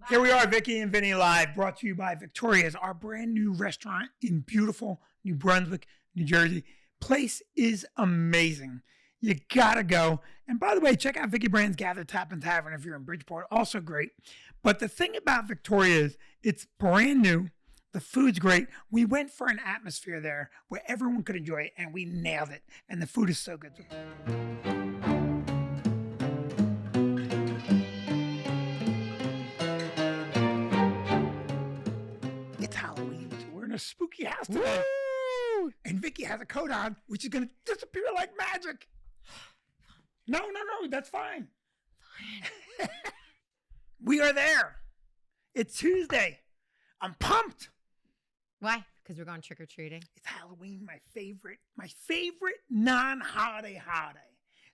Here we are, Vicki and Vinnie Live, brought to you by Victoria's, our brand new restaurant in beautiful New Brunswick, New Jersey. Place is amazing. You gotta go. And by the way, check out Vicky Brand's Gather Tap and Tavern if you're in Bridgeport. Also great. But the thing about Victoria is it's brand new. The food's great. We went for an atmosphere there where everyone could enjoy it, and we nailed it. And the food is so good. It's Halloween, so we're in a spooky house today. Woo! And Vicky has a coat on, which is going to disappear like magic. No, that's fine. We are there. It's Tuesday. I'm pumped. Why? Because we're going trick-or-treating. It's Halloween, my favorite non-holiday holiday.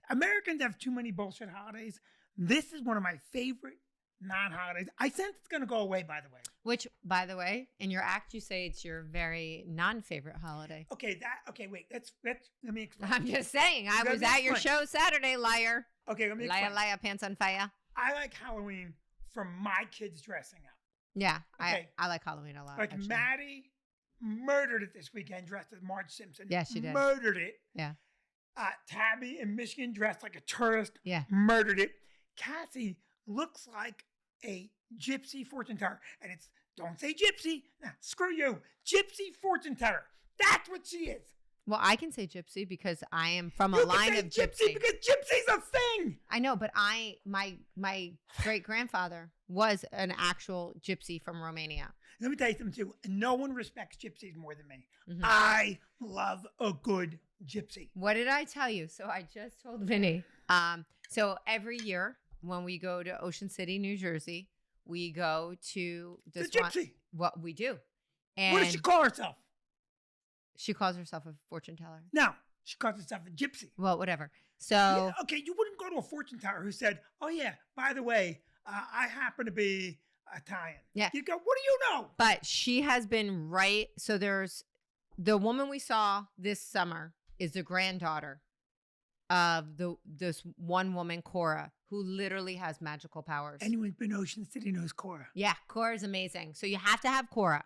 Americans have too many bullshit holidays. This is one of my favorite non-holidays. I sense it's going to go away, by the way. Which, by the way, in your act, you say it's your very non-favorite holiday. Okay, wait. Let me explain. I'm just saying. I was at your show Saturday, liar. Okay, let me explain. Liar, pants on fire. I like Halloween for my kids dressing up. Yeah, okay. I like Halloween a lot. Like actually. Maddie murdered it this weekend, dressed as Marge Simpson. Yeah, she did. Murdered it. Yeah. Tabby in Michigan dressed like a tourist. Yeah. Murdered it. Cassie looks like a gypsy fortune teller. And it's, don't say gypsy. Nah, screw you. Gypsy fortune teller. That's what she is. Well, I can say gypsy because I am from a line of gypsy. Because gypsy's a thing. I know, but my great-grandfather was an actual gypsy from Romania. Let me tell you something, too. No one respects gypsies more than me. Mm-hmm. I love a good gypsy. What did I tell you? So I just told Vinny. So every year when we go to Ocean City, New Jersey, we go to this the gypsy. What we do. And what does she call herself? She calls herself a fortune teller. No, she calls herself a gypsy. Well, whatever. So yeah, okay, you wouldn't go to a fortune teller who said, "Oh yeah, by the way, I happen to be Italian." Yeah. You go, "What do you know?" But she has been right. So there's the woman we saw this summer is the granddaughter of this one woman, Cora, who literally has magical powers. Anyone who's been to Ocean City knows Cora. Yeah, Cora is amazing. So you have to have Cora,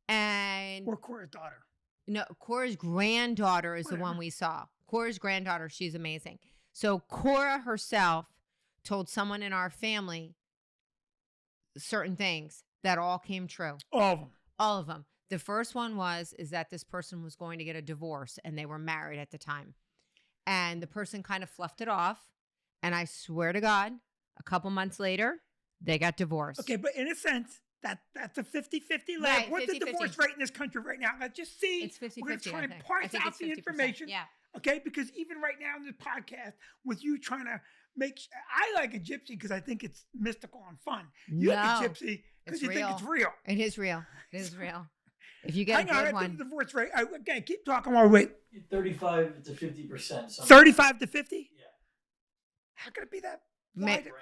or Cora's daughter. No, Cora's granddaughter is the one we saw. Cora's granddaughter, she's amazing. So Cora herself told someone in our family certain things that all came true. All of them. All of them. The first one is that this person was going to get a divorce and they were married at the time. And the person kind of fluffed it off. And I swear to God, a couple months later, they got divorced. Okay, but in a sense, that's a 50-50 lab. Right, What's 50-50. the divorce rate in this country right now? Let's just see. It's 50-50. We're going to try and I parse think out it's the 50%. information. Yeah. Okay, because even right now in this podcast, with you trying to I like a gypsy because I think it's mystical and fun. You like a gypsy because you think it's real. It is real. It is real. If you get a good one. The divorce rate. Okay, keep talking while we wait. 35 to 50%. 35 to 50? Yeah. How could it be that wide? Range,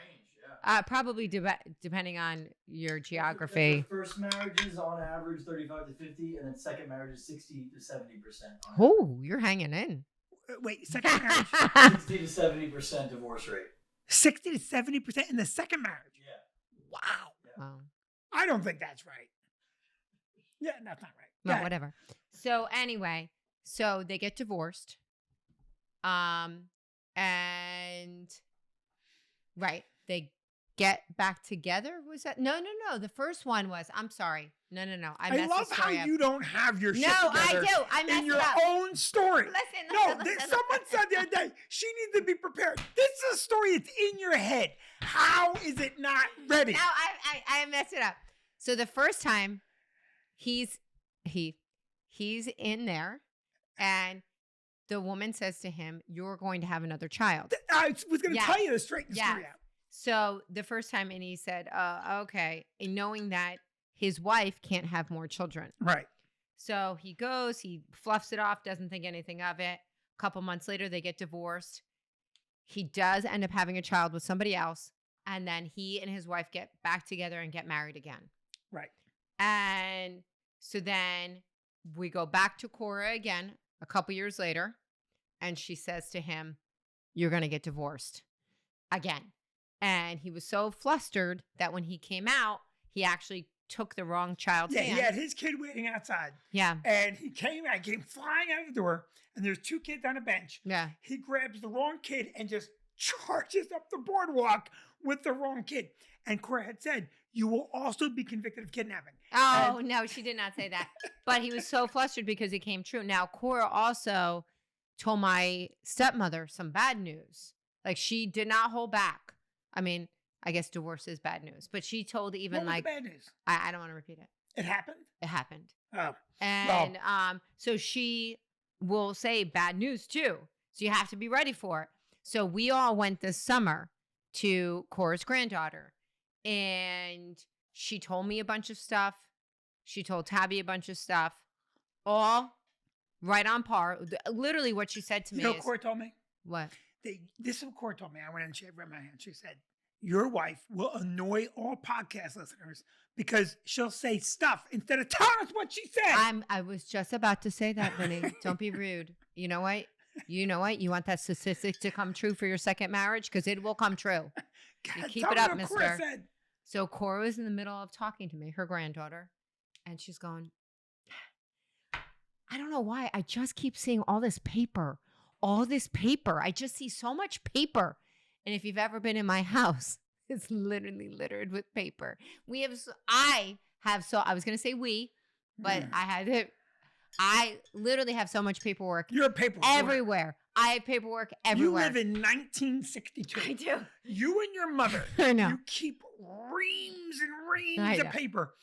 yeah. Probably depending on your geography. The first marriage is on average 35 to 50, and then second marriage is 60 to 70%. Oh, you're hanging in. Wait, second marriage? 60 to 70% divorce rate. 60 to 70% in the second marriage? Yeah. Wow. Yeah. Wow. I don't think that's right. Yeah, that's not right. Well, whatever. So anyway, so they get divorced. And right, they get back together. Was that? No. The first one was, I'm sorry. No. I love how you don't have your shit together. I do. I messed in your it up. own story. Listen. Someone said the other day, she needs to be prepared. This is a story that's in your head. How is it not ready? No, I messed it up. So the first time, he's in there, and the woman says to him, "You're going to have another child." I was going to tell you to straighten the story out. So the first time, and he said, okay, and knowing that his wife can't have more children. Right. So he goes, he fluffs it off, doesn't think anything of it. A couple months later, they get divorced. He does end up having a child with somebody else. And then he and his wife get back together and get married again. Right. And so then we go back to Cora again a couple years later. And she says to him, "You're going to get divorced again." And he was so flustered that when he came out, he actually took the wrong child's Yeah, hand. he had his kid waiting outside. Yeah. And I came flying out of the door, and there's 2 kids on a bench. Yeah. He grabs the wrong kid and just charges up the boardwalk with the wrong kid. And Cora had said, you will also be convicted of kidnapping. Oh, no, she did not say that. But he was so flustered because it came true. Now, Cora also told my stepmother some bad news. Like, she did not hold back. I mean, I guess divorce is bad news. But she told even What was like, the bad news? I don't want to repeat it. It happened? It happened. Oh. And so she will say bad news too. So you have to be ready for it. So we all went this summer to Cora's granddaughter. And she told me a bunch of stuff. She told Tabby a bunch of stuff. All right on par. Literally what she said to me You know is... what Cora told me? What? This is what Cora told me. I went and she had read my hand. She said, your wife will annoy all podcast listeners because she'll say stuff instead of telling us what she said. I was just about to say that, Vinny. Don't be rude. You know what? You want that statistic to come true for your second marriage? Because it will come true. You God, keep tell it me up, what mister. Cora said. So Cora was in the middle of talking to me, her granddaughter, and she's going, I don't know why. I just keep seeing all this paper. I just see so much paper. And if you've ever been in my house, it's literally littered with paper. I was going to say we, but I literally have so much paperwork. You're a paperwork. Everywhere. I have paperwork everywhere. You live in 1962. I do. You and your mother. I know. You keep reams and reams of paper.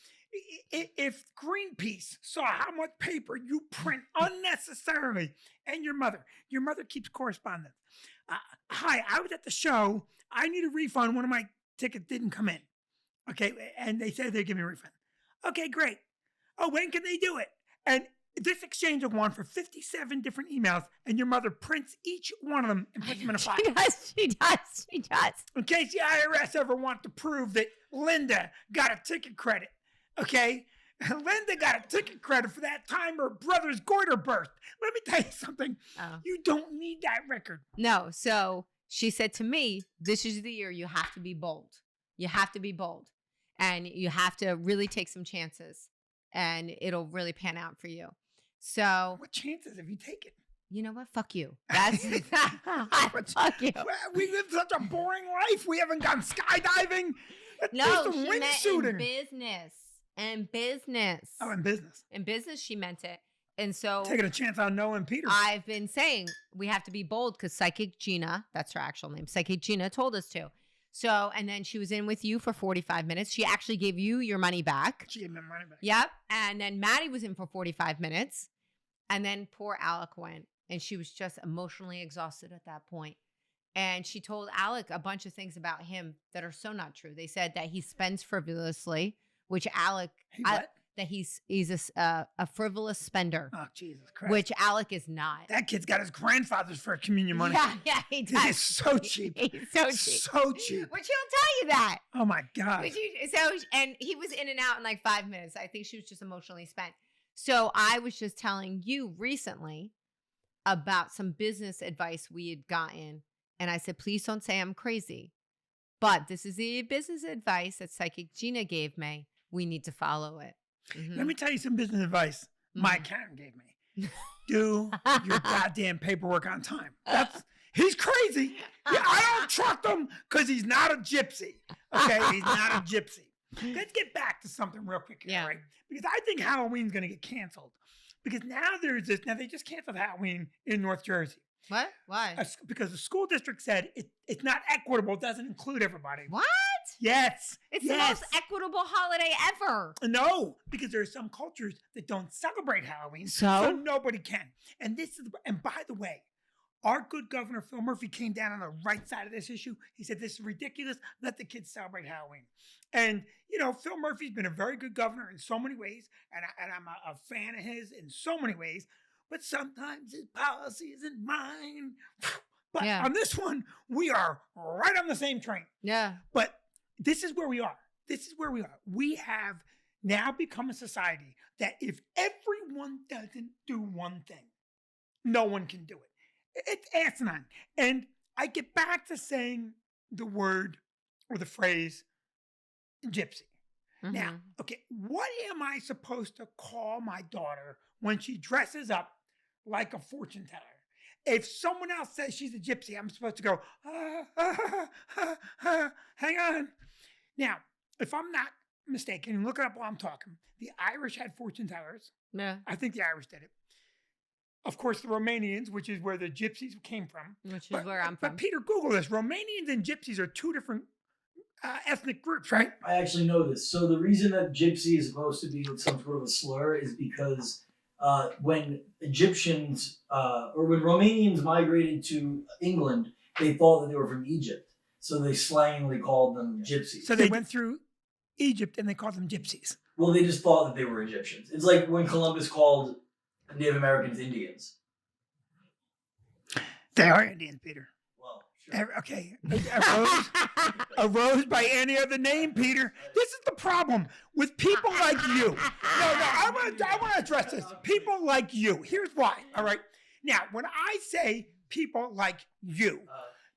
If Greenpeace saw how much paper you print unnecessarily, and your mother keeps correspondence. Hi, I was at the show. I need a refund. One of my tickets didn't come in. Okay, and they said they'd give me a refund. Okay, great. Oh, when can they do it? And this exchange will go on for 57 different emails, and your mother prints each one of them and puts them in a file. She does. In case the IRS ever want to prove that Linda got a ticket credit, okay? Linda got a ticket credit for that time her brother's goiter burst. Let me tell you something. Oh. You don't need that record. No, so she said to me, this is the year you have to be bold. You have to be bold. And you have to really take some chances. And it'll really pan out for you. So what chances have you taken? You know what? Fuck you. That's fuck you. We live such a boring life. We haven't gone skydiving. No, she meant in business. In business. Oh, in business. In business, she meant it. And so taking a chance on Noah and Peter. I've been saying we have to be bold because Psychic Gina, that's her actual name, Psychic Gina told us to. So, and then she was in with you for 45 minutes. She actually gave you your money back. She gave me money back. Yep. And then Maddie was in for 45 minutes. And then poor Alec went. And she was just emotionally exhausted at that point. And she told Alec a bunch of things about him that are so not true. They said that he spends frivolously, which Alec, that he's a frivolous spender. Oh, Jesus Christ. Which Alec is not. That kid's got his grandfather's first communion money. Yeah, he does. He's so cheap. He's so cheap. So cheap. Which he'll tell you that. Oh, my God. And he was in and out in like 5 minutes. I think she was just emotionally spent. So I was just telling you recently about some business advice we had gotten. And I said, please don't say I'm crazy. But this is the business advice that Psychic Gina gave me. We need to follow it. Mm-hmm. Let me tell you some business advice my accountant gave me. Do your goddamn paperwork on time. He's crazy. Yeah, I don't trust him because he's not a gypsy. Okay, he's not a gypsy. Let's get back to something real quick here, right? Because I think Halloween's going to get canceled. Because now there's this. Now they just canceled Halloween in North Jersey. What? Why? Because the school district said it's not equitable. It doesn't include everybody. What? Yes. It's the most equitable holiday ever. No, because there are some cultures that don't celebrate Halloween, so nobody can. And by the way, our good governor Phil Murphy came down on the right side of this issue. He said this is ridiculous. Let the kids celebrate Halloween. And you know, Phil Murphy's been a very good governor in so many ways, and I'm a fan of his in so many ways. But sometimes his policy isn't mine. But on this one, we are right on the same train. Yeah. But this is where we are. We have now become a society that if everyone doesn't do one thing, no one can do it. It's asinine. And I get back to saying the word or the phrase gypsy. Now, okay, what am I supposed to call my daughter when she dresses up like a fortune teller? If someone else says she's a gypsy, I'm supposed to go, hang on. Now, if I'm not mistaken, look it up while I'm talking, the Irish had fortune tellers. Yeah. I think the Irish did it. Of course, the Romanians, which is where the gypsies came from. Which is where I'm from. But Peter, Google this. Romanians and gypsies are two different ethnic groups, right? I actually know this. So the reason that gypsy is supposed to be some sort of a slur is because when Egyptians or when Romanians migrated to England, they thought that they were from Egypt. So they slangily called them gypsies. So they went through Egypt and they called them gypsies. Well, they just thought that they were Egyptians. It's like when Columbus called Native Americans Indians. They are Indians, Peter. Well, sure. Okay. Arose by any other name, Peter. This is the problem with people like you. No, I want to address this. People like you. Here's why. All right. Now, when I say people like you,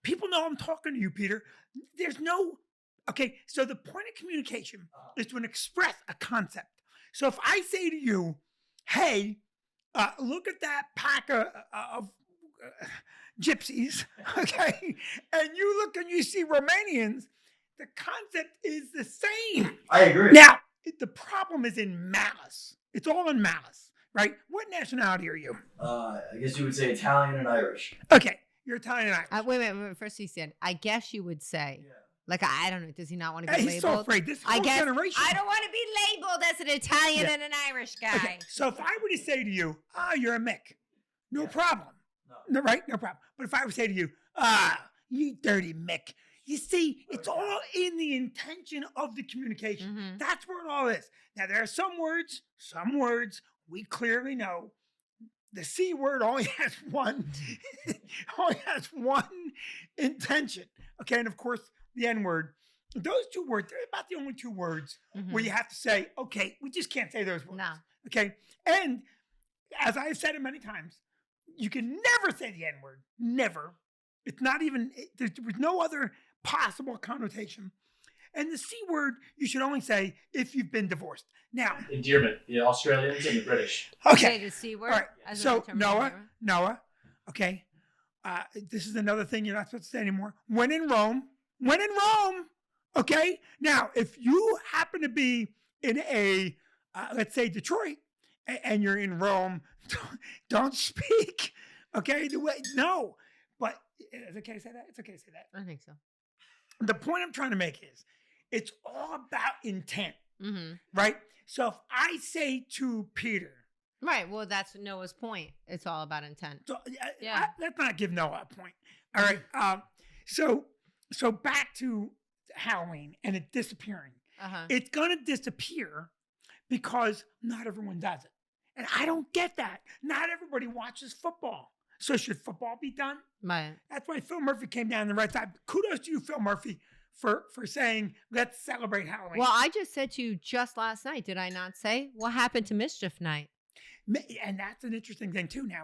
people know I'm talking to you, Peter. There's no. Okay. So the point of communication is to express a concept. So if I say to you, "Hey, look at that pack of gypsies," okay, and you look and you see Romanians, the concept is the same. I agree. Now, the problem is in malice. It's all in malice, right? What nationality are you? I guess you would say Italian and Irish. Okay, you're Italian and Irish. Wait. First he said, I guess you would say. Yeah. Like, I don't know. Does he not want to be He's labeled? so afraid. This whole generation. I don't want to be labeled as an Italian and an Irish guy. Okay, so if I were to say to you, you're a Mick, no problem. No, right? No problem. But if I would say to you, you dirty Mick, you see, it's all in the intention of the communication. Mm-hmm. That's where it all is. Now, there are some words we clearly know. The C word only has one intention. Okay, and of course, the N word. Those two words, they're about the only two words where you have to say, okay, we just can't say those words. No. Okay, and as I've said it many times, you can never say the N word. Never. It's not even, there's no other possible connotation. And the C word, you should only say if you've been divorced. Now, endearment, the Australians and the British. Okay. The C word. All right. As So, a term Noah, okay. This is another thing you're not supposed to say anymore. When in Rome, okay. Now, if you happen to be in a, let's say Detroit, and you're in Rome, don't speak, okay? No, but is it okay to say that? It's okay to say that. I think so. The point I'm trying to make is, it's all about intent, Mm-hmm. right? So if I say to Peter, Right. Well, that's Noah's point. It's all about intent. so, Yeah. let's not give Noah a point. All right. So back to Halloween and it disappearing. Uh-huh. It's gonna disappear because not everyone does it, and I don't get that. Not everybody watches football. So should football be done? Right. That's why Phil Murphy came down the right side. Kudos to you, Phil Murphy, for saying, let's celebrate Halloween. Well, I just said to you just last night, did I not say? What happened to Mischief Night? And that's an interesting thing, too. Now,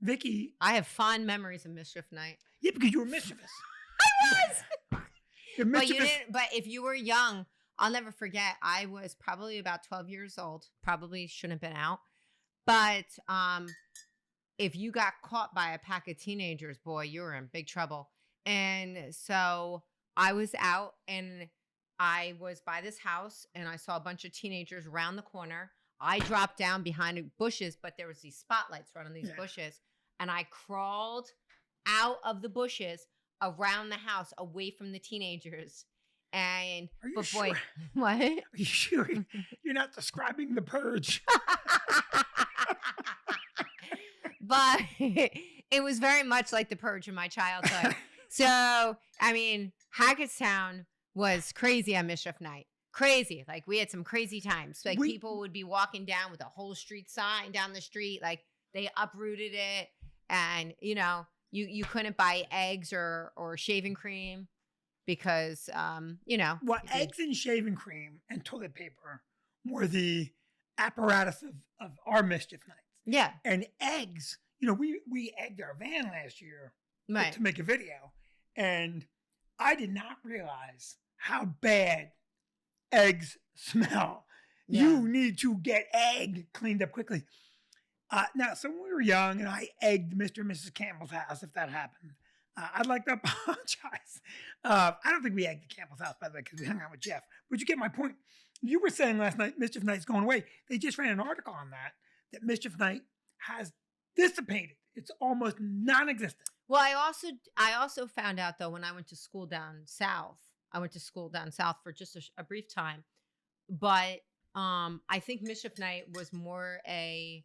Vicki, I have fond memories of Mischief Night. yeah, because you were mischievous. I was! You're But you mischievous. didn't. But if you were young, I'll never forget. I was probably about 12 years old. Probably shouldn't have been out. But if you got caught by a pack of teenagers, boy, you were in big trouble. And so I was out and I was by this house and I saw a bunch of teenagers around the corner. I dropped down behind bushes, but there was these spotlights right on these bushes. And I crawled out of the bushes around the house away from the teenagers. And Are you but boy, sure? what? Are you sure you're not describing The Purge? But it was very much like The Purge in my childhood. So, I mean, Hackettstown was crazy on Mischief Night. Crazy. Like, we had some crazy times. Like, people would be walking down with a whole street sign down the street. Like, they uprooted it. And, you know, you couldn't buy eggs or shaving cream because, you know. Well, eggs and shaving cream and toilet paper were the apparatus of our Mischief Nights. Yeah. And eggs, you know, we egged our van last year Right. to make a video. And I did not realize how bad eggs smell. Yeah. You need to get egg cleaned up quickly. Now, so when we were young and I egged Mr. and Mrs. Campbell's house, if that happened, I'd like to apologize. I don't think we egged the Campbell's house, by the way, because we hung out with Jeff. But you get my point. You were saying last night, Mischief Night's going away. They just ran an article on that Mischief Night has dissipated. It's almost non-existent. Well, I also found out though when I went to school down south. I went to school down south for just a brief time, but I think Mischief Night was more a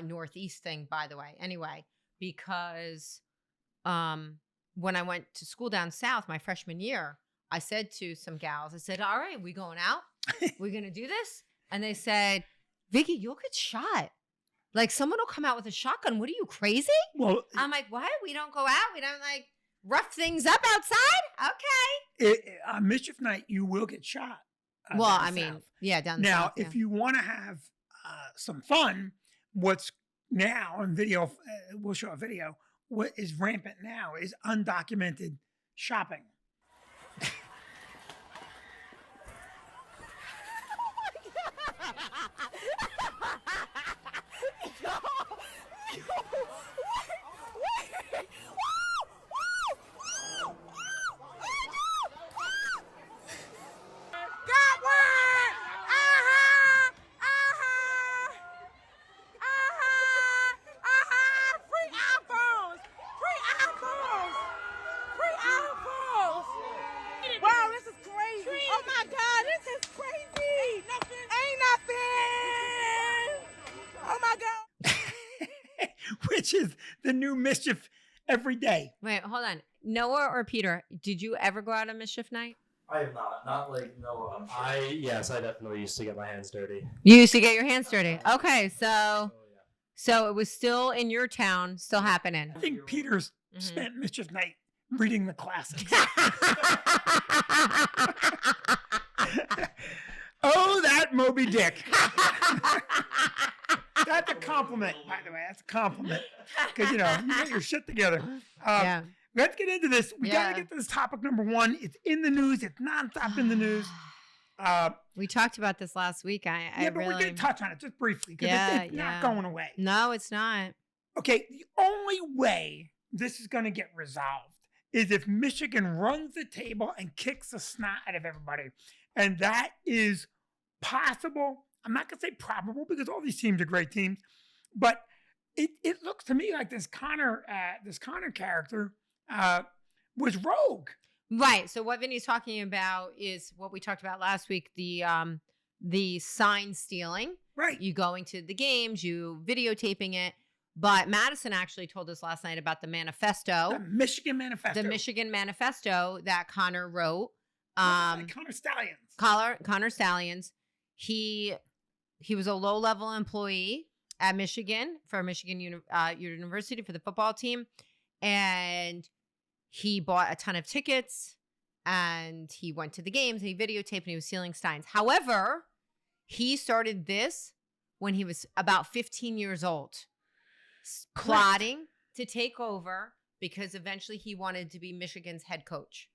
Northeast thing, by the way. Anyway, because when I went to school down south my freshman year, I said to some gals, I said, "All right, we going out? We're gonna do this?" And they said, "Vicki, you'll get shot. Like someone will come out with a shotgun. What are you, crazy?" Well, I'm like, "What? We don't go out. We don't like rough things up outside." Okay. Mischief Night, you will get shot. Well, down I mean, south. yeah, down the Now, south, if you want to have some fun, what's now on video, we'll show a video. What is rampant now is undocumented shopping. Which is the new Mischief every day. Wait, hold on. Noah or Peter, did you ever go out on Mischief Night? I have not. Not like no. I'm sure. Yes, I definitely used to get my hands dirty. You used to get your hands dirty. Okay, so Oh, yeah. so it was still in your town, still happening. I think Peter's Mhm. spent Mischief Night reading the classics. Oh, that Moby Dick. That's a compliment, by the way. That's a compliment. Because, you got your shit together. Yeah. Let's get into this. We got Yeah. to get to this topic number one. It's in the news. It's nonstop in the news. We talked about this last week. I But we're really going to touch on it just briefly because Yeah, it's not yeah. going away. No, it's not. Okay, the only way this is going to get resolved is if Michigan runs the table and kicks the snot out of everybody. And that is possible. I'm not going to say probable because all these teams are great teams. But it looks to me like this Conor character was rogue. Right. So what Vinny's talking about is what we talked about last week, the sign stealing. Right. You going to the games, you videotaping it. But Madison actually told us last night about the manifesto. The Michigan Manifesto. The Michigan Manifesto that Conor wrote. Conor Stalions. Conor Stalions. He was a low-level employee at Michigan for Michigan University for the football team. And he bought a ton of tickets and he went to the games and he videotaped and he was stealing steins. However, he started this when he was about 15 years old, plotting to take over because eventually he wanted to be Michigan's head coach.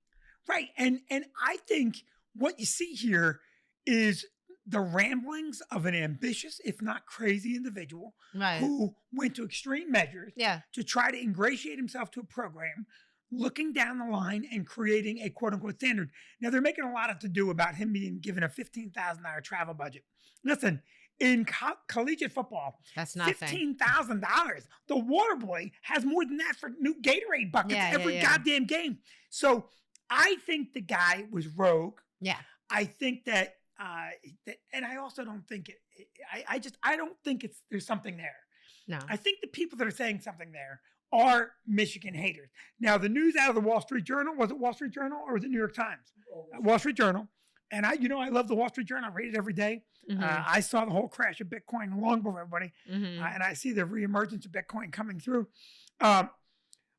Right. And I think what you see here is the ramblings of an ambitious, if not crazy individual Right. who went to extreme measures Yeah. to try to ingratiate himself to a program, looking down the line and creating a quote unquote standard. Now, they're making a lot of to do about him being given a $15,000 travel budget. Listen, in collegiate football, That's nothing. $15,000. The water boy has more than that for new Gatorade buckets Yeah, every yeah. goddamn game. So I think the guy was rogue. Yeah. I think that, and I also don't think I don't think there's something there. No. I think the people that are saying something there are Michigan haters. Now, the news out of the Wall Street Journal, was it Wall Street Journal or was it New York Times? Wall Street Journal. And I love the Wall Street Journal. I read it every day. Mhm. I saw the whole crash of Bitcoin long before everybody. Mhm. And I see the reemergence of Bitcoin coming through.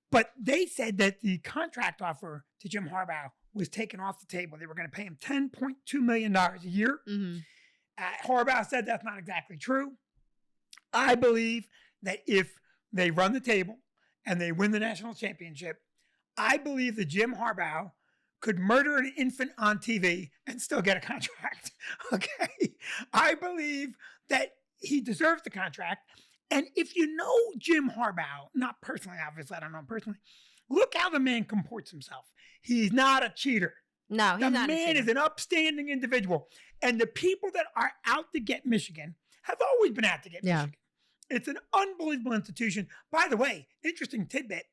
But they said that the contract offer to Jim Harbaugh was taken off the table. They were going to pay him $10.2 million a year. Mhm. Harbaugh said that's not exactly true. I believe that if they run the table and they win the national championship, I believe that Jim Harbaugh could murder an infant on TV and still get a contract. Okay. I believe that he deserves the contract. And if you know Jim Harbaugh, not personally, obviously, I don't know him personally, look how the man comports himself. He's not a cheater. No, he's The not. man is an upstanding individual. And the people that are out to get Michigan have always been out to get Michigan. It's an unbelievable institution. By the way, interesting tidbit.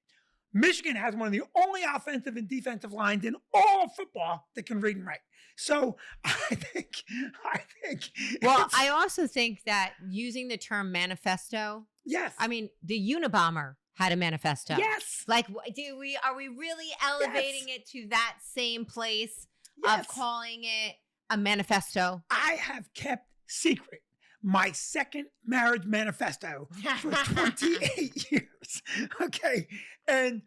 Michigan has one of the only offensive and defensive lines in all of football that can read and write. So I think. Well, I also think that using the term manifesto. Yes. I mean, the Unabomber had a manifesto. Yes. Like, are we really elevating it to that same place of calling it a manifesto? I have kept secret my second marriage manifesto for 28 years. Okay. And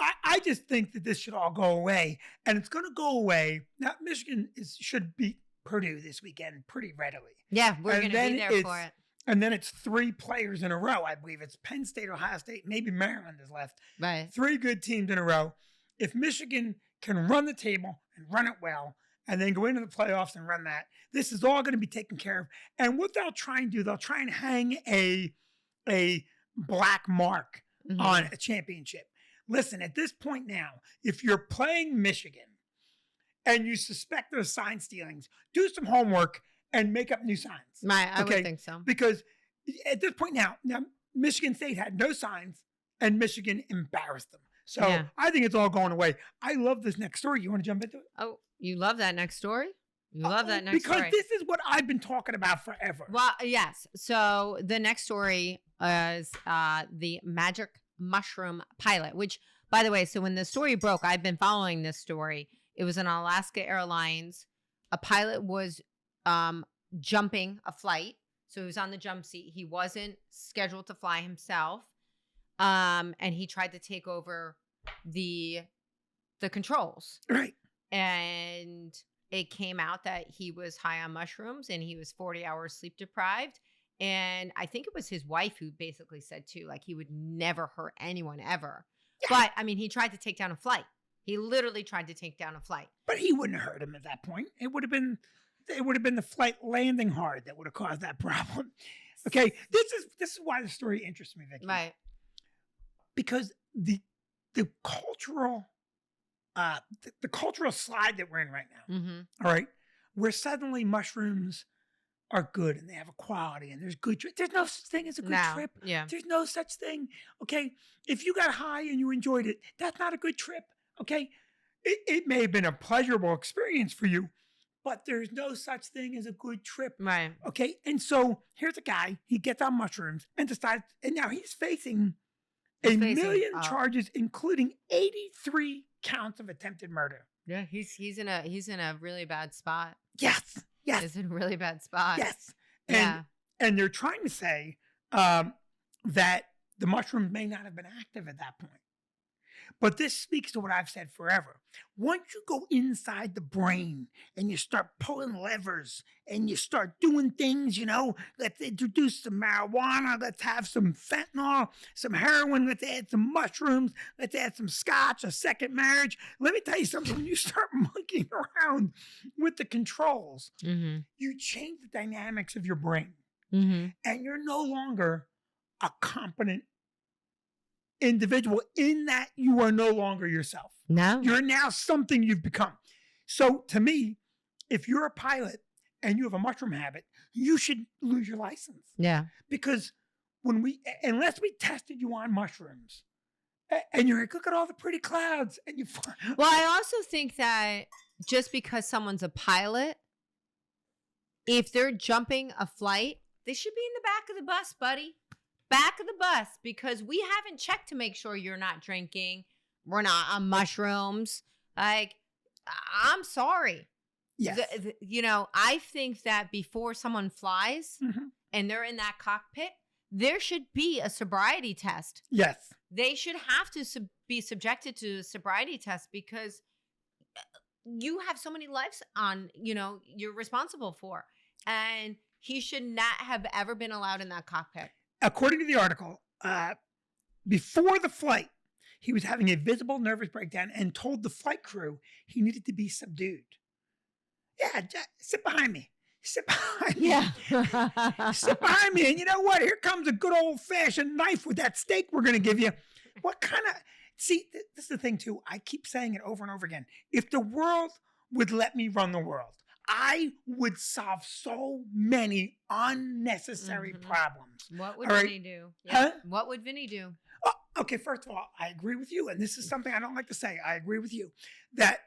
I just think that this should all go away. And it's going to go away. Now, Michigan should beat Purdue this weekend pretty readily. Yeah, we're going to be there for it. And then it's 3 players in a row. I believe it's Penn State, Ohio State, maybe Maryland is left. Right. 3 good teams in a row. If Michigan can run the table and run it well, and then go into the playoffs and run that, this is all going to be taken care of. And what they'll try and do, they'll try and hang a black mark on a championship. Listen, at this point now, if you're playing Michigan and you suspect there's sign stealings, do some homework and make up new signs. Right, I would think so. Because at this point now, Michigan State had no signs and Michigan embarrassed them. So I think it's all going away. I love this next story. You want to jump into it? Oh, you love that next story? You love that next story. Because this is what I've been talking about forever. Well, yes. So the next story is the magic mushroom pilot, which, by the way, so when the story broke, I've been following this story. It was an Alaska Airlines. A pilot was jumping a flight. So he was on the jump seat. He wasn't scheduled to fly himself. And he tried to take over the controls. Right. And it came out that he was high on mushrooms and he was 40 hours sleep deprived. And I think it was his wife who basically said too, like, he would never hurt anyone ever. Yeah. But I mean, he tried to take down a flight. He literally tried to take down a flight. But he wouldn't have hurt him at that point. It would have been the flight landing hard that would have caused that problem. Okay. This is why the story interests me, Vicki. Right. Because the cultural the cultural slide that we're in right now, all right, where suddenly mushrooms are good and they have a quality and there's good trip. There's no such thing as a good trip. Yeah. There's no such thing. Okay. If you got high and you enjoyed it, that's not a good trip. Okay. It may have been a pleasurable experience for you, but there's no such thing as a good trip. Right. Okay. And so here's a guy, he gets on mushrooms and decides, and now he's facing a million charges, including 83 counts of attempted murder. Yeah, he's in a really bad spot. Yes. He's in a really bad spot. Yes. And they're trying to say that the mushrooms may not have been active at that point. But this speaks to what I've said forever. Once you go inside the brain and you start pulling levers and you start doing things, let's introduce some marijuana, let's have some fentanyl, some heroin, let's add some mushrooms, let's add some scotch, a second marriage. Let me tell you something. When you start monkeying around with the controls, you change the dynamics of your brain. And you're no longer a competent individual in that you are no longer yourself. No. You're now something you've become. So to me, if you're a pilot and you have a mushroom habit, you should lose your license. Yeah. Because unless we tested you on mushrooms and you're like, look at all the pretty clouds and you fly. Well, I also think that just because someone's a pilot, if they're jumping a flight, they should be in the back of the bus, buddy. Back of the bus, because we haven't checked to make sure you're not drinking. We're not on mushrooms. Like, I'm sorry. Yes. I think that before someone flies and they're in that cockpit, there should be a sobriety test. Yes. They should have to be subjected to a sobriety test because you have so many lives on, you're responsible for. And he should not have ever been allowed in that cockpit. According to the article, before the flight, He was having a visible nervous breakdown and told the flight crew he needed to be subdued. Yeah, sit behind me. Sit behind me. Yeah. Sit behind me. And you know what? Here comes a good old-fashioned knife with that steak we're going to give you. What kind of... See, this is the thing, too. I keep saying it over and over again. If the world would let me run the world, I would solve so many unnecessary problems. What would All right? Vinny do? Huh? What would Vinny do? Oh, okay, first of all, I agree with you. And this is something I don't like to say. I agree with you. That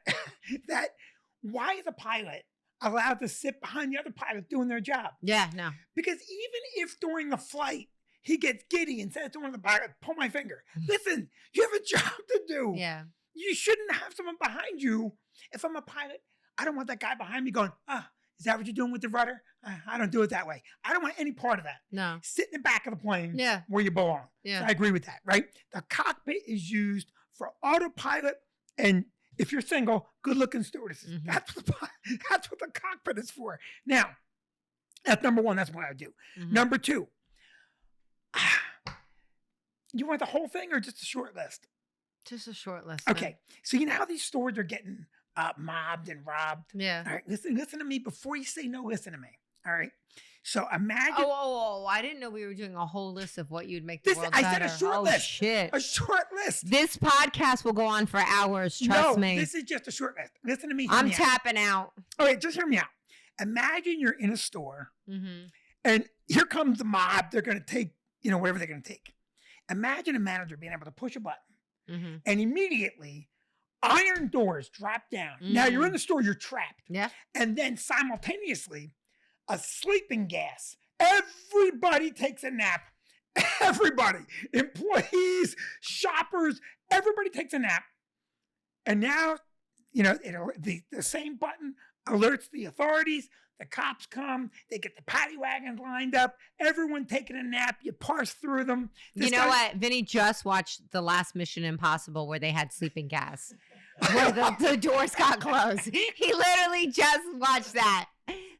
why is a pilot allowed to sit behind the other pilots doing their job? Yeah, no. Because even if during the flight he gets giddy and says to one of the pilots, pull my finger. Listen, you have a job to do. Yeah. You shouldn't have someone behind you. If I'm a pilot, I don't want that guy behind me going, is that what you're doing with the rudder? I don't do it that way. I don't want any part of that. No. Sit in the back of the plane where you belong. Yeah. So I agree with that, right? The cockpit is used for autopilot, and if you're single, good-looking stewardesses. Mm-hmm. That's what the cockpit is for. Now, that's number one. That's what I do. Mm-hmm. Number two, you want the whole thing or just a short list? Just a short list. Okay. So you know how these stores are getting mobbed and robbed? Yeah. All right. Listen to me before you say no. Listen to me. All right. So imagine. Oh! I didn't know we were doing a whole list of what you'd make the This, world I better. said a short oh, list. Shit. A short list. This podcast will go on for hours. Trust me. This is just a short list. Listen to me. I'm tapping out. All right, just hear me out. Imagine you're in a store Mm-hmm. and here comes the mob. They're going to take, whatever they're going to take. Imagine a manager being able to push a button Mm-hmm. and immediately iron doors drop down. Now you're in the store, you're trapped. Yeah. And then simultaneously, a sleeping gas. Everybody takes a nap. Everybody, employees, shoppers, everybody takes a nap. And now, the same button alerts the authorities. The cops come. They get the paddy wagons lined up. Everyone taking a nap. You parse through them. You know what? Vinny just watched the last Mission Impossible where they had sleeping gas. Where the doors got closed. He literally just watched that.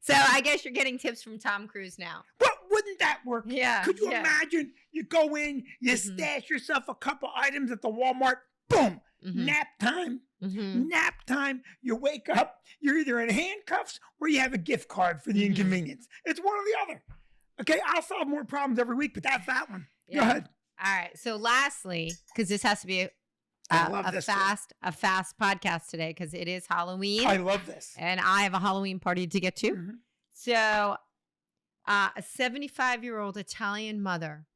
So I guess you're getting tips from Tom Cruise now. But wouldn't that work? Yeah. Could you imagine? You go in, you stash yourself a couple items at the Walmart. Boom. Mm-hmm. Nap time. Mm-hmm. Nap time. You wake up. You're either in handcuffs or you have a gift card for the inconvenience. It's one or the other. Okay, I'll solve more problems every week, but that's that one. Yeah. Go ahead. All right. So lastly, because this has to be I love a this fast podcast today because it is Halloween. I love this. And I have a Halloween party to get to. Mhm. So a 75-year-old Italian mother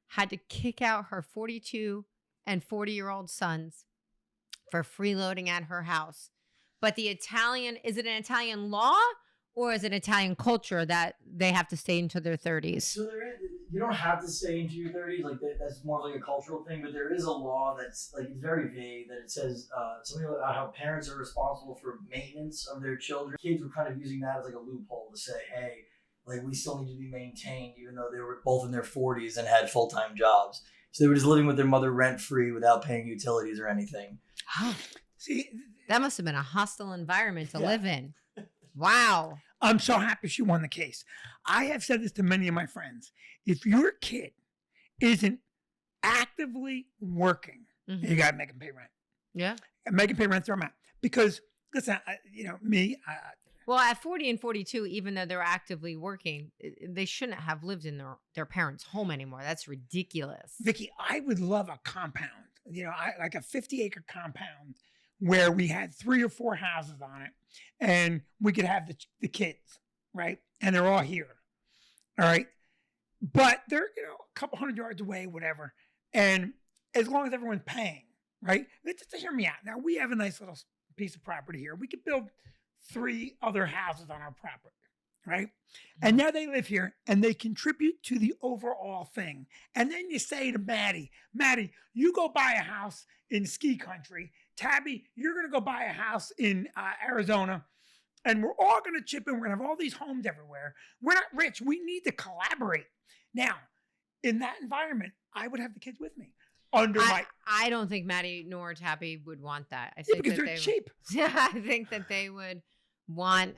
had to kick out her 42 and 40-year-old sons for freeloading at her house. But is it an Italian law or is it Italian culture that they have to stay into their 30s? So you don't have to stay into your 30s. Like that's more like a cultural thing. But there is a law that's like it's very vague that it says something about how parents are responsible for maintenance of their children. Kids were kind of using that as like a loophole to say, hey, like we still need to be maintained, even though they were both in their 40s and had full-time jobs. So they were just living with their mother rent-free without paying utilities or anything. See, That must have been a hostile environment to live in. Wow. I'm so happy she won the case. I have said this to many of my friends. If your kid isn't actively working, you got to make them pay rent. Yeah. And make them pay rent, throw them out. Because, listen, Well, at 40 and 42, even though they're actively working, they shouldn't have lived in their parents' home anymore. That's ridiculous. Vicki, I would love a compound, like a 50-acre compound where we had 3 or 4 houses on it and we could have the kids, right? And they're all here, all right? But they're, a couple hundred yards away, whatever. And as long as everyone's paying, right? Just hear me out. Now, we have a nice little piece of property here. We could build 3 other houses on our property, right? And now they live here and they contribute to the overall thing. And then you say to Maddie, you go buy a house in ski country. Tabby, you're going to go buy a house in Arizona. And we're all going to chip in. We're going to have all these homes everywhere. We're not rich. We need to collaborate. Now, in that environment, I would have the kids with me. I don't think Maddie nor Tabby would want that. I think because they're cheap. I think that they would want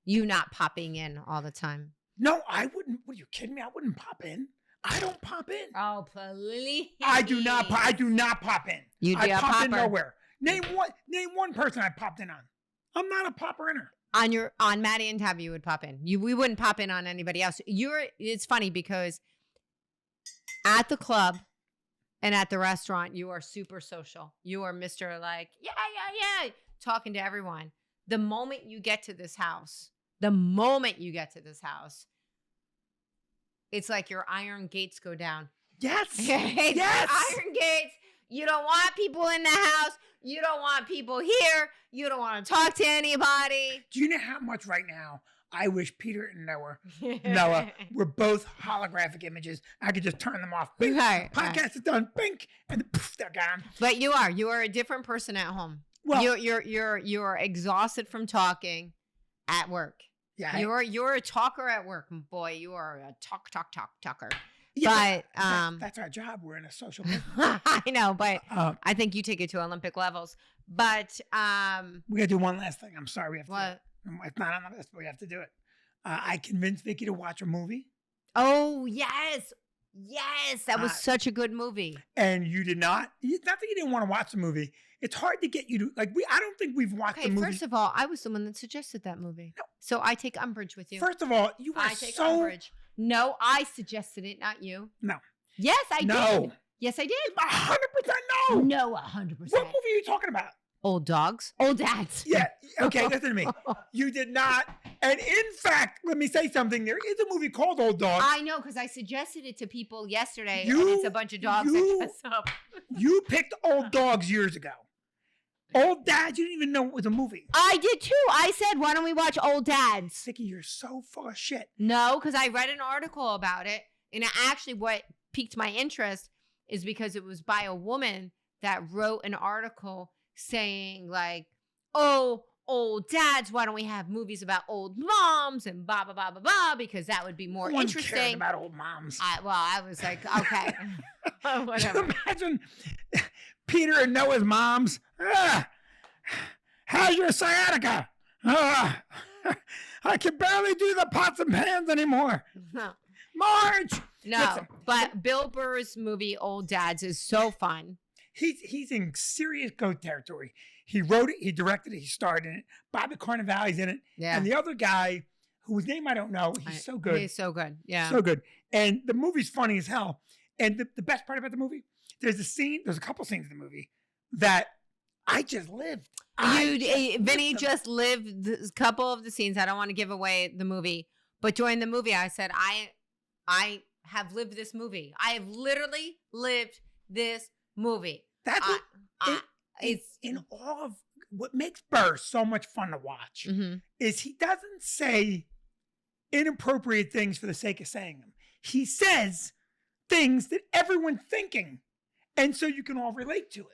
you not popping in all the time. No, I wouldn't. What are you kidding me? I wouldn't pop in. I don't pop in. Oh, please. I do not pop in. You do I a pop in popper. nowhere. Name one person I popped in on. I'm not a popper inner. On Maddie and Tabby, you would pop in. We wouldn't pop in on anybody else. It's funny because at the club and at the restaurant, you are super social. You are Mr. Like, yeah, talking to everyone. The moment you get to this house, it's like your iron gates go down. Yes. It's Yes. like iron gates. You don't want people in the house. You don't want people here. You don't want to talk to anybody. Do you know how much right now I wish Peter and Noah were both holographic images? I could just turn them off. Bink. Right, Podcast is done. Bink. And then, poof, they're gone. But you are a different person at home. Well, you're exhausted from talking at work. yeah. You're a talker at work. Boy, you are a talker. Yeah, But that's our job. We're in a social business. I know, but I think you take it to Olympic levels. But We gotta do one last thing. I'm sorry, we have to. what? It's not on the list, but we have to do it. I convinced Vicki to watch a movie, Oh yes, that was Uh, such a good movie. and you did not. Not that you didn't want to watch the movie. It's hard to get you to like. I don't think we've watched Okay, the movie. first of all, I was the one that suggested that movie, No. so I take umbrage with you. First of all, you are I take so umbrage. No, I suggested it, not you. No. Yes, I no, did. Yes, I did. 100% no. No, What 100%. movie are you talking about? Old dogs, old dads. Yeah. Okay, listen to me. You did not. And in fact, let me say something. There is a movie called Old Dog. I know because I suggested it to people yesterday, and You- it's a bunch of dogs you- that dress up. You picked Old Dogs years ago. Old Dads, you didn't even know it was a movie. I did too. I said, "Why don't we watch Old Dads?" Vicki, you're so full of shit. No, because I read an article about it, and actually, what piqued my interest is because it was by a woman that wrote an article saying like, "Oh, old dads, why don't we have movies about old moms and blah blah blah blah blah because that would be more No one cares interesting." about old moms. I was like, okay, Can you whatever. imagine Peter and Noah's moms? How's your sciatica? I can barely do the pots and pans anymore. No, Marge! no, Listen. but Bill Burr's movie Old Dads is so fun. He's in serious goat territory. He wrote it, he directed it, he starred in it. Bobby Cannavale's in it. Yeah, And the other guy, whose name I don't know, he's so good. He's so good. Yeah. So good. And the movie's funny as hell. And the best part about the movie, there's a couple scenes in the movie that I just lived. Vinny just lived a couple of the scenes. I don't want to give away the movie, but during the movie, I said, I have lived this movie. I have literally lived this movie. That's what, It's in all of what makes Burr so much fun to watch mhm. is he doesn't say inappropriate things for the sake of saying them. He says things that everyone's thinking, and so you can all relate to it.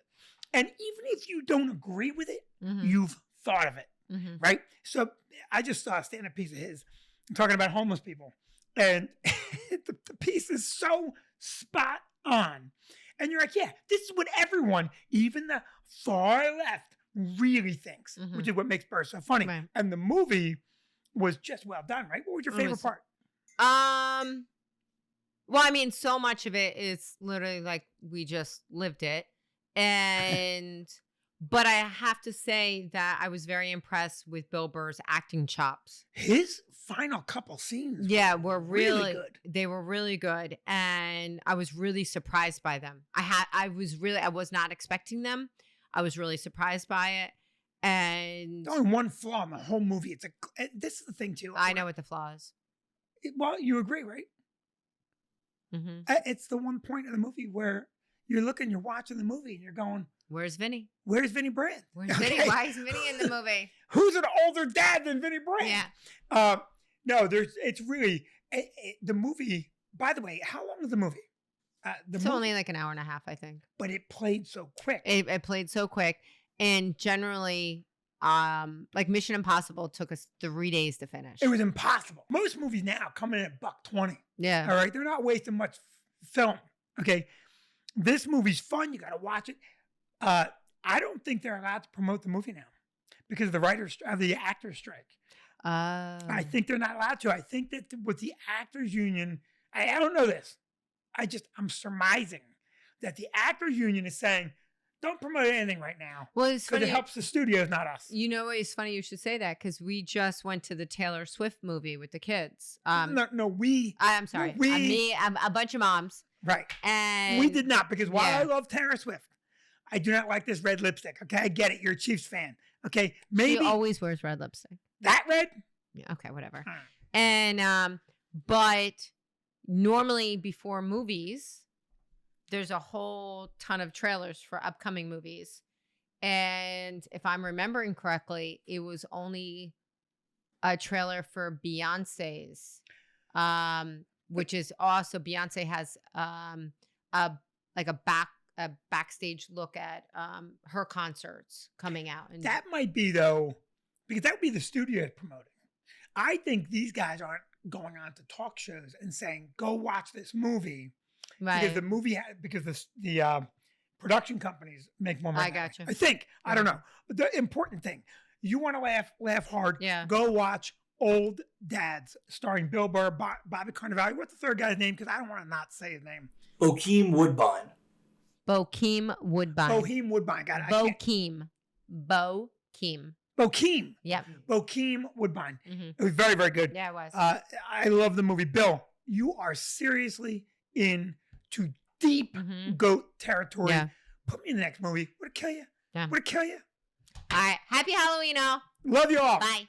And even if you don't agree with it, Mhm. you've thought of it, Mhm. right? So I just saw a stand-up piece of his talking about homeless people, and the piece is so spot on. And you're like, yeah, this is what everyone, even the far left, really thinks, Mhm. which is what makes Burr so funny. Right. And the movie was just well done, right? What was your It favorite was- part? Well, I mean, so much of it is literally like we just lived it. And but I have to say that I was very impressed with Bill Burr's acting chops. His final couple scenes, Yeah, were really really good. They were really good, and I was really surprised by them. I was not expecting them. I was really surprised by it, and There's only one flaw in the whole movie. This is the thing too. I know what the flaw is. Well, you agree, right? hmm It's the one point of the movie where you're watching the movie, and you're going, Where's Vinny? "Where's Vinnie Brand? Where's Vinny? Okay. Why is Vinny in the movie? Who's an older dad than Vinnie Brand?" Yeah, No, it's really the movie. By the way, how long is the movie? it's only like an hour and a half, I think. but it played so quick. It played so quick, and generally, like Mission Impossible took us 3 days to finish. It was impossible. Most movies now come in at $120. Yeah. All right, they're not wasting much film. Okay, this movie's fun. You got to watch it. I don't think they're allowed to promote the movie now because of the actors strike. I think they're not allowed to. I think that with the actors union, I don't know this. I'm surmising that the actors union is saying, don't promote anything right now. Well, it's because funny. it helps the studios, not us. You know, it's funny you should say that because we just went to the Taylor Swift movie with the kids. I'm sorry. I'm a bunch of moms. Right. And we did not, because while yeah. I love Taylor Swift, I do not like this red lipstick. Okay, I get it. You're a Chiefs fan. Okay, maybe she always wears red lipstick. that red. Yeah, okay, whatever. Huh. And but normally before movies, there's a whole ton of trailers for upcoming movies. And if I'm remembering correctly, it was only a trailer for Beyonce's, which is also Beyonce has a backstage look at her concerts coming out. And That might be, though, because that would be the studio promoting. I think these guys aren't going on to talk shows and saying, go watch this movie. right. Because the movie, because the production companies make more money. I got you. I think. I don't know. But the important thing, you want to laugh hard, Yeah. go watch Old Dads, starring Bill Burr, Bobby Cannavale. What's the third guy's name? Because I don't want to not say his name. Bokeem Woodbine. Bokeem Woodbine. Bokeem Woodbine. God, I can't. Bokeem. Bokeem. Yep. Bokeem Woodbine. hmm It was very, very good. Yeah, it was. I love the movie. Bill, you are seriously into deep Mhm. goat territory. Yeah. Put me in the next movie. Would it kill you? Yeah. Would it kill you? All right. Happy Halloween, all. Love you all. Bye.